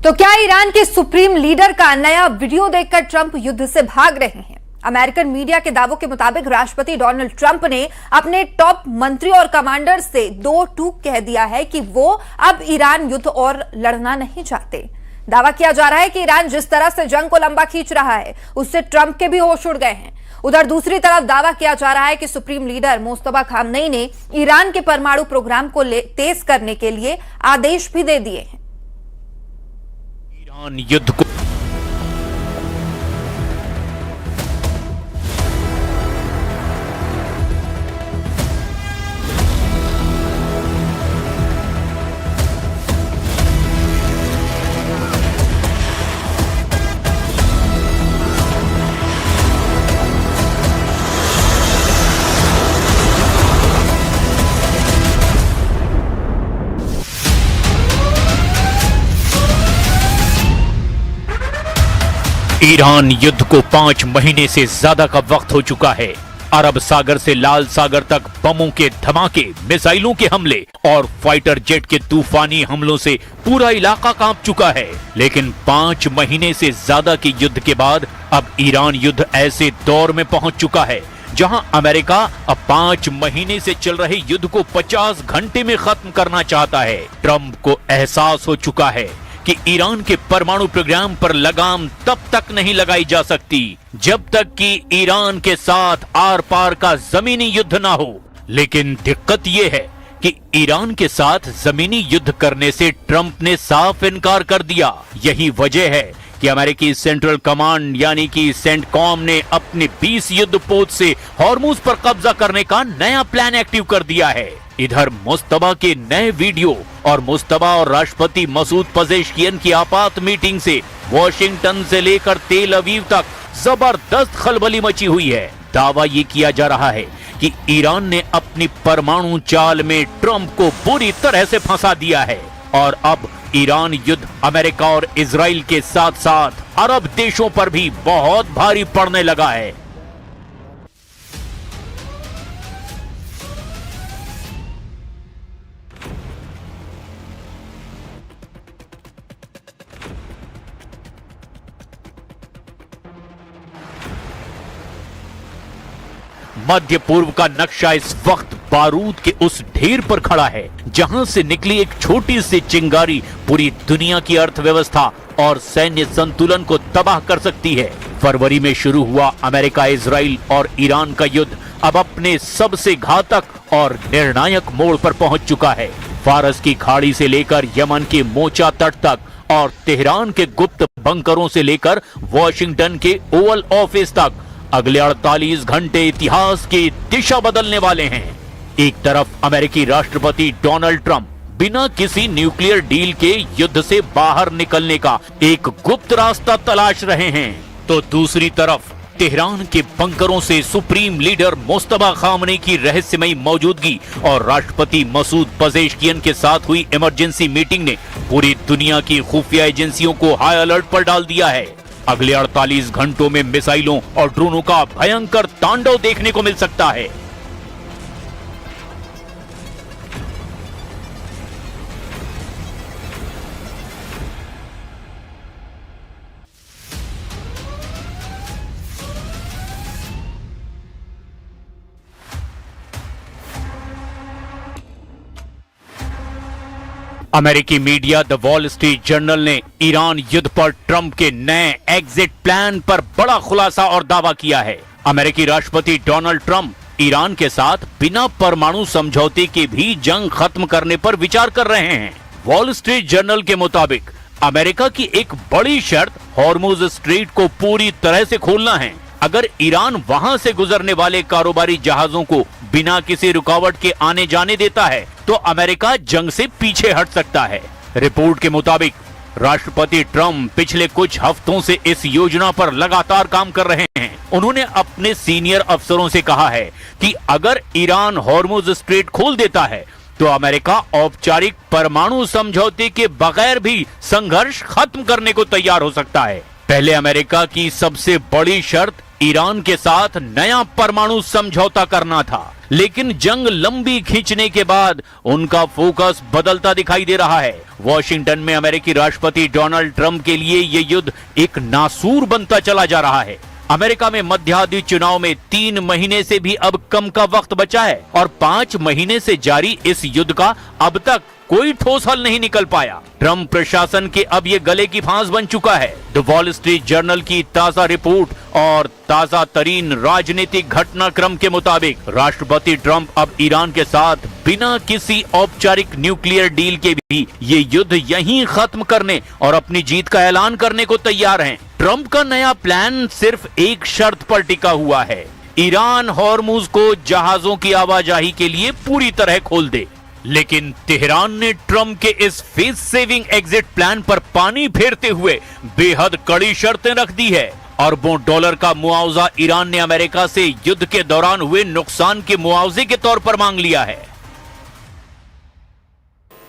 तो क्या ईरान के सुप्रीम लीडर का नया वीडियो देखकर ट्रंप युद्ध से भाग रहे हैं? अमेरिकन मीडिया के दावों के मुताबिक राष्ट्रपति डोनाल्ड ट्रंप ने अपने टॉप मंत्री और कमांडर से दो टूक कह दिया है कि वो अब ईरान युद्ध और लड़ना नहीं चाहते। दावा किया जा रहा है कि ईरान जिस तरह से जंग को लंबा खींच रहा है उससे ट्रंप के भी होश उड़ गए हैं। उधर दूसरी तरफ दावा किया जा रहा है कि सुप्रीम लीडर मुस्तफा खामनेई ने ईरान के परमाणु प्रोग्राम को तेज करने के लिए आदेश भी दे दिए हैं। ईरान युद्ध को ईरान युद्ध को 5 महीने से ज्यादा का वक्त हो चुका है। अरब सागर से लाल सागर तक बमों के धमाके, मिसाइलों के हमले और फाइटर जेट के तूफानी हमलों से पूरा इलाका कांप चुका है। लेकिन 5 महीने से ज्यादा के युद्ध के बाद अब ईरान युद्ध ऐसे दौर में पहुंच चुका है जहां अमेरिका अब 5 महीने से चल रहे युद्ध को 50 घंटे में खत्म करना चाहता है। ट्रंप को एहसास हो चुका है कि ईरान के परमाणु प्रोग्राम पर लगाम तब तक नहीं लगाई जा सकती जब तक कि ईरान के साथ आर पार का जमीनी युद्ध ना हो। लेकिन दिक्कत यह है कि ईरान के साथ जमीनी युद्ध करने से ट्रंप ने साफ इनकार कर दिया। यही वजह है कि अमेरिकी सेंट्रल कमांड यानी कि सेंटकॉम ने अपने 20 युद्धपोत से हॉर्मुज पर कब्जा करने का नया प्लान एक्टिव कर दिया है। इधर मुस्तफा के नए वीडियो और मुस्तफा और राष्ट्रपति मसूद पजेश्कियन की आपात मीटिंग से वॉशिंगटन से लेकर तेल अवीव तक जबरदस्त खलबली मची हुई है। दावा ये किया जा रहा है कि ईरान ने अपनी परमाणु चाल में ट्रंप को बुरी तरह से फंसा दिया है और अब ईरान युद्ध अमेरिका और इजराइल के साथ साथ अरब देशों पर भी बहुत भारी पड़ने लगा है। मध्य पूर्व का नक्शा इस वक्त बारूद के उस ढेर पर खड़ा है जहां से निकली एक छोटी सी चिंगारी पूरी दुनिया की अर्थव्यवस्था और सैन्य संतुलन को तबाह कर सकती है। फरवरी में शुरू हुआ अमेरिका, इजराइल और ईरान का युद्ध अब अपने सबसे घातक और निर्णायक मोड़ पर पहुंच चुका है। फारस की खाड़ी से लेकर यमन के मोचा तट तक और तेहरान के गुप्त बंकरों से लेकर वॉशिंगटन के ओवल ऑफिस तक अगले 48 घंटे इतिहास की दिशा बदलने वाले हैं। एक तरफ अमेरिकी राष्ट्रपति डोनाल्ड ट्रंप बिना किसी न्यूक्लियर डील के युद्ध से बाहर निकलने का एक गुप्त रास्ता तलाश रहे हैं, तो दूसरी तरफ तेहरान के बंकरों से सुप्रीम लीडर मुस्तफा खामनेई की रहस्यमयी मौजूदगी और राष्ट्रपति मसूद पजेश्कियन के साथ हुई इमरजेंसी मीटिंग ने पूरी दुनिया की खुफिया एजेंसियों को हाई अलर्ट पर डाल दिया है। अगले 48 घंटों में मिसाइलों और ड्रोनों का भयंकर तांडव देखने को मिल सकता है। अमेरिकी media the wall street journal ने ईरान युद्ध पर ट्रंप के नए एग्जिट प्लान पर बड़ा खुलासा और दावा किया है। अमेरिकी राष्ट्रपति डोनाल्ड ट्रंप ईरान के साथ बिना परमाणु समझौते के भी जंग खत्म करने पर विचार कर रहे हैं। वॉल स्ट्रीट जर्नल के मुताबिक अमेरिका की एक बड़ी शर्त हॉर्मुज स्ट्रेट को पूरी तरह से खोलना है। अगर ईरान वहां से गुजरने वाले कारोबारी जहाजों को बिना किसी रुकावट के आने जाने देता है तो अमेरिका जंग से पीछे हट सकता है। रिपोर्ट के मुताबिक राष्ट्रपति ट्रंप पिछले कुछ हफ्तों से इस योजना पर लगातार काम कर रहे हैं। उन्होंने अपने सीनियर अफसरों से कहा है कि अगर ईरान हॉर्मुज स्ट्रेट खोल देता है तो अमेरिका औपचारिक परमाणु समझौते के बगैर भी संघर्ष खत्म करने को तैयार हो सकता है। पहले अमेरिका की सबसे बड़ी शर्त ईरान के साथ नया परमाणु समझौता करना था, लेकिन जंग लंबी खींचने के बाद उनका फोकस बदलता दिखाई दे रहा है। वॉशिंगटन में अमेरिकी राष्ट्रपति डोनाल्ड ट्रंप के लिए यह युद्ध एक नासूर बनता चला जा रहा है। अमेरिका में मध्यावधि चुनाव में 3 महीने से भी अब कम का वक्त बचा है और 5 महीने से जारी इस युद्ध का अब तक कोई ठोस हल नहीं निकल पाया। ट्रंप प्रशासन के अब ये गले की फांस बन चुका है। द वॉल स्ट्रीट जर्नल की ताजा रिपोर्ट और ताजा तरीन राजनीतिक घटनाक्रम के मुताबिक राष्ट्रपति ट्रंप अब ईरान के साथ बिना किसी औपचारिक न्यूक्लियर डील के भी ये युद्ध यहीं खत्म करने और अपनी जीत का ऐलान करने को तैयार हैं। ट्रंप का नया प्लान सिर्फ एक शर्त पर टिका हुआ है, ईरान हॉर्मुज को जहाजों की आवाजाही के लिए पूरी तरह खोल दे। लेकिन तेहरान ने ट्रंप के इस फेस सेविंग एग्जिट प्लान पर पानी फेरते हुए बेहद कड़ी शर्तें रख दी है। अरबों डॉलर का मुआवजा ईरान ने अमेरिका से युद्ध के दौरान हुए नुकसान के मुआवजे के तौर पर मांग लिया है।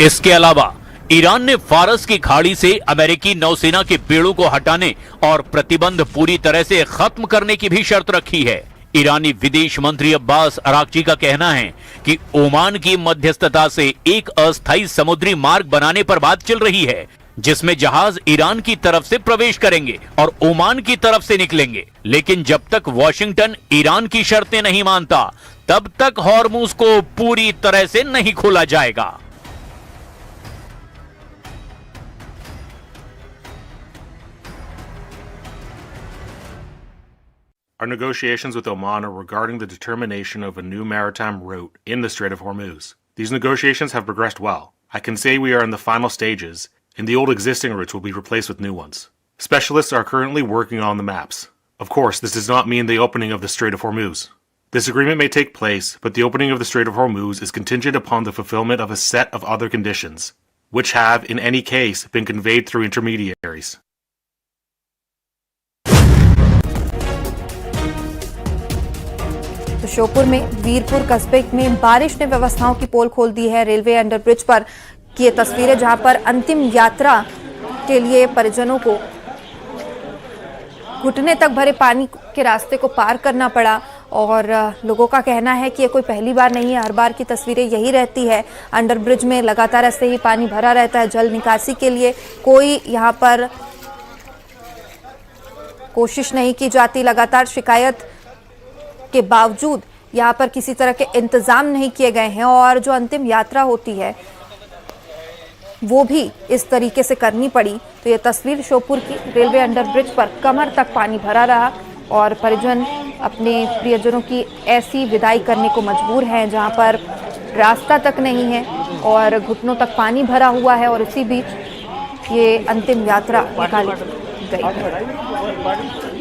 इसके अलावा ईरान ने फारस की खाड़ी से अमेरिकी नौसेना के बेड़ों को हटाने और प्रतिबंध पूरी तरह से खत्म करने की भी शर्त रखी है। ईरानी विदेश मंत्री अब्बास अराक्ची का कहना है कि ओमान की मध्यस्थता से एक अस्थायी समुद्री मार्ग बनाने पर बात चल रही है, जिसमें जहाज ईरान की तरफ से प्रवेश करेंगे और ओमान की तरफ से निकलेंगे। लेकिन जब तक वॉशिंगटन ईरान की शर्तें नहीं मानता, तब तक हॉर्मुज को पूरी तरह से नहीं खोला जाएगा। Our negotiations with Oman are regarding the determination of a new maritime route in the Strait of Hormuz. These negotiations have progressed well. I can say we are in the final stages, and the old existing routes will be replaced with new ones. Specialists are currently working on the maps. Of course, this does not mean the opening of the Strait of Hormuz. This agreement may take place, but the opening of the Strait of Hormuz is contingent upon the fulfillment of a set of other conditions, which have, in any case, been conveyed through intermediaries. तो श्योपुर में वीरपुर कस्बे में बारिश ने व्यवस्थाओं की पोल खोल दी है। रेलवे अंडरब्रिज पर की ये तस्वीरें, जहां पर अंतिम यात्रा के लिए परिजनों को घुटने तक भरे पानी के रास्ते को पार करना पड़ा और लोगों का कहना है कि ये कोई पहली बार नहीं है, हर बार की तस्वीरें यही रहती है। अंडरब्रिज में लगातार ऐसे ही पानी भरा रहता है। जल निकासी के लिए कोई यहाँ पर कोशिश नहीं की जाती। लगातार शिकायत के बावजूद यहाँ पर किसी तरह के इंतजाम नहीं किए गए हैं और जो अंतिम यात्रा होती है वो भी इस तरीके से करनी पड़ी। तो ये तस्वीर श्योपुर की रेलवे अंडरब्रिज पर कमर तक पानी भरा रहा और परिजन अपने प्रियजनों की ऐसी विदाई करने को मजबूर हैं जहाँ पर रास्ता तक नहीं है और घुटनों तक पानी भरा हुआ है और इसी बीच ये अंतिम यात्रा निकाली गई है।